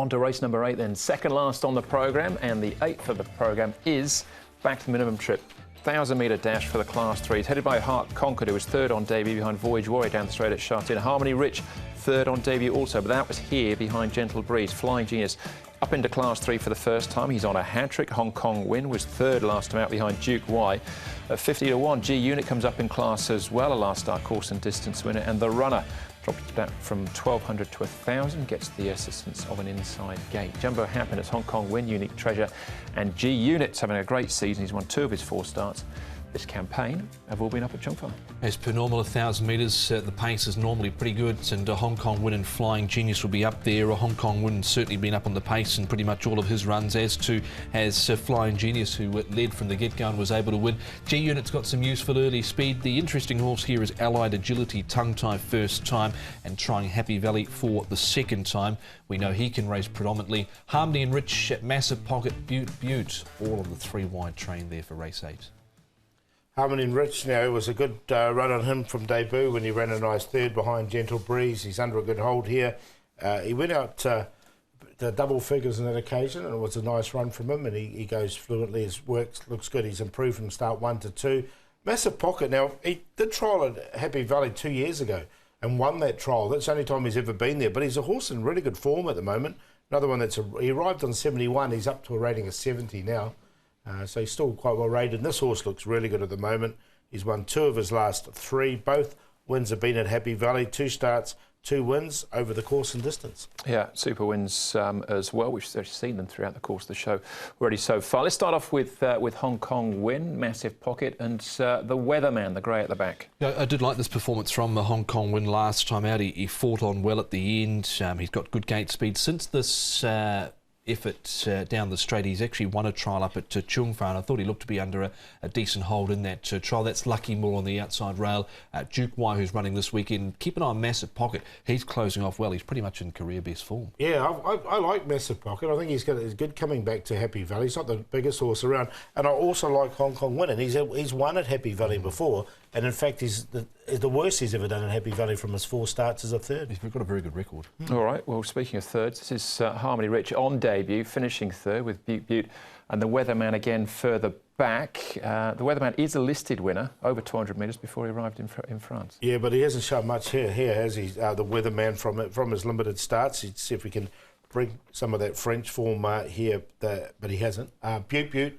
On to race number 8 then. Second last on the programme, and the 8th of the programme is back to the minimum trip. 1,000-metre dash for the Class 3s, headed by Heart Conquered, who was third on debut behind Voyage Warrior down the straight at Chartin. Harmony Rich, third on debut also, but that was here behind Gentle Breeze. Flying Genius up into Class 3 for the first time. He's on a hat-trick. Hong Kong Win was third last time out behind Duke Y. At 50 to 1, G Unit comes up in class as well, a last star course and distance winner. And the runner dropped back from 1,200 to 1,000, gets the assistance of an inside gate. Jumbo Happiness, Hong Kong Win, Unique Treasure, and G Unit's having a great season. He's won 2 of his 4 starts this campaign, have all been up at Chung Far. As per normal, 1,000 metres, the pace is normally pretty good, and Hong Kong Win and Flying Genius will be up there. Hong Kong Win certainly been up on the pace in pretty much all of his runs, as too has Flying Genius, who led from the get-go and was able to win. G Unit's got some useful early speed. The interesting horse here is Allied Agility, tongue tie first time, and trying Happy Valley for the second time. We know he can race predominantly. Harmony and Rich, Massive Pocket, Butte, all on the 3 wide train there for race 8. Harmony and Rich now, it was a good run on him from debut when he ran a nice third behind Gentle Breeze. He's under a good hold here. He went out to double figures on that occasion, and it was a nice run from him, and he goes fluently. His work looks good. He's improved from start 1 to 2. Massive Pocket, now, he did trial at Happy Valley 2 years ago and won that trial. That's the only time he's ever been there, but he's a horse in really good form at the moment. Another one he arrived on 71. He's up to a rating of 70 now. So he's still quite well rated. And this horse looks really good at the moment. He's won 2 of his last 3. Both wins have been at Happy Valley. 2 starts, 2 wins over the course and distance. Yeah, super wins as well. We've actually seen them throughout the course of the show already so far. Let's start off with Hong Kong Win, Massive Pocket, and the Weatherman, the grey at the back. Yeah, I did like this performance from the Hong Kong Win last time out. He fought on well at the end. He's got good gate speed. Since this effort down the straight, he's actually won a trial up at Chung Far, and I thought he looked to be under a decent hold in that trial. That's Lucky more on the outside rail. Duke Y, who's running this weekend. Keep an eye on Massive Pocket. He's closing off well. He's pretty much in career best form. Yeah, I like Massive Pocket. I think he's good coming back to Happy Valley. He's not the biggest horse around. And I also like Hong Kong Win. And he's won at Happy Valley before. And in fact, he's the worst he's ever done at Happy Valley from his 4 starts as a third. He's got a very good record. All right, well, speaking of thirds, this is Harmony Rich on debut, finishing third with Butte, and the Weatherman again further back. The Weatherman is a listed winner, over 200 metres before he arrived in France. Yeah, but he hasn't shown much here, has he? The Weatherman from his limited starts. He'd see if we can bring some of that French form here, but he hasn't. Butte,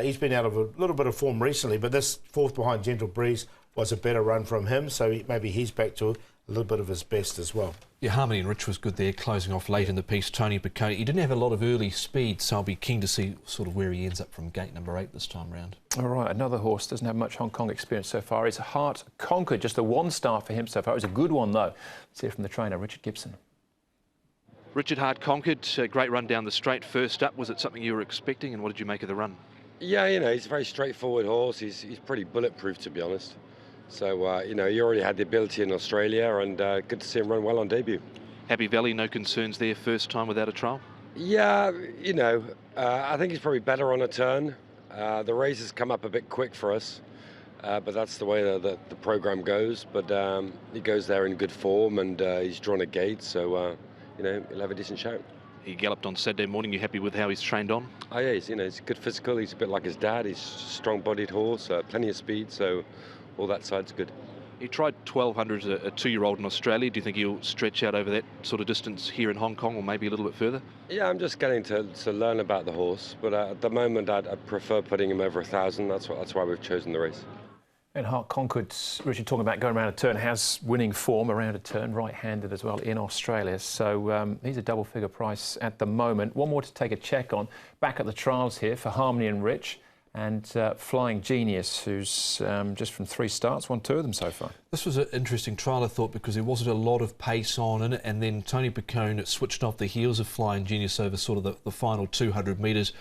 he's been out of a little bit of form recently, but this 4th behind Gentle Breeze was a better run from him, so maybe he's back to a little bit of his best as well. Yeah, Harmony and Rich was good there, closing off late in the piece. Tony Piccone, he didn't have a lot of early speed, so I'll be keen to see sort of where he ends up from gate number 8 this time round. All right, another horse doesn't have much Hong Kong experience so far. It's Heart Conquered, just a 1 star for him so far. It was a good one though. Let's hear from the trainer, Richard Gibson. Richard, Heart Conquered, a great run down the straight first up. Was it something you were expecting, and what did you make of the run? Yeah, you know, he's a very straightforward horse. He's pretty bulletproof, to be honest. So, you know, he already had the ability in Australia, and good to see him run well on debut. Happy Valley, no concerns there, first time without a trial? Yeah, you know, I think he's probably better on a turn. The races come up a bit quick for us, but that's the way the program goes. But he goes there in good form, and he's drawn a gate, so, you know, he'll have a decent shout. He galloped on Saturday morning. You happy with how he's trained on? Oh, yeah, he's good physical. He's a bit like his dad. He's a strong-bodied horse, plenty of speed, so all that side's good. He tried 1,200 as a 2-year-old in Australia. Do you think he'll stretch out over that sort of distance here in Hong Kong, or maybe a little bit further? Yeah, I'm just getting to learn about the horse, but at the moment I'd prefer putting him over 1,000. That's why we've chosen the race. And Heart Conquered, Richard, talking about going around a turn, has winning form around a turn, right-handed as well in Australia. So he's a double-figure price at the moment. One more to take a check on. Back at the trials here for Harmony and Rich, and Flying Genius, who's just from 3 starts, won 2 of them so far. This was an interesting trial, I thought, because there wasn't a lot of pace on in it, and then Tony Piccone switched off the heels of Flying Genius over sort of the final 200 metres,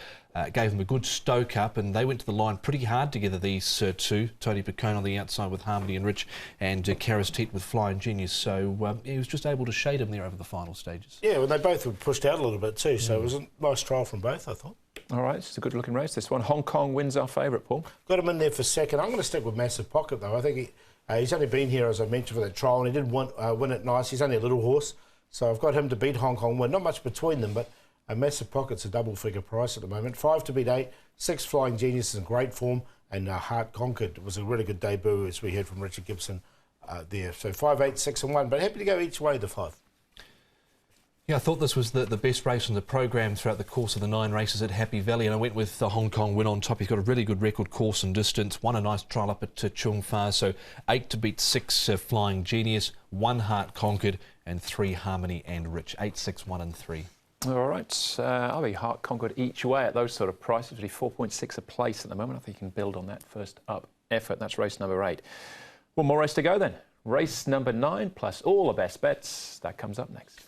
gave him a good stoke up, and they went to the line pretty hard together, these 2. Tony Piccone on the outside with Harmony and Rich, and Karis Teat with Flying Genius. So he was just able to shade him there over the final stages. Yeah, well, they both were pushed out a little bit too, so it was a nice trial from both, I thought. All right, it's a good-looking race, this one. Hong Kong Win's our favourite, Paul. Got him in there for second. I'm going to stick with Massive Pocket, though. I think he's only been here, as I mentioned, for that trial, and he did win it nice. He's only a little horse, so I've got him to beat Hong Kong Win. Not much between them, but A Massive Pocket's a double-figure price at the moment. 5 to beat 8. 6 Flying Genius is in great form. And Heart Conquered was a really good debut, as we heard from Richard Gibson there. So 5, 8, 6 and 1. But happy to go each way, the 5. Yeah, I thought this was the best race on the program throughout the course of the 9 races at Happy Valley, and I went with the Hong Kong Win on top. He's got a really good record course and distance, won a nice trial up at Chung Fa, so 8 to beat 6 Flying Genius, 1 Heart Conquered, and 3 Harmony and Rich. 8, 6, 1 and 3. All right, I'll be Heart Conquered each way at those sort of prices, really 4.6 a place at the moment. I think you can build on that first up effort. That's race number 8. One more race to go then. Race number 9 plus all the best bets. That comes up next.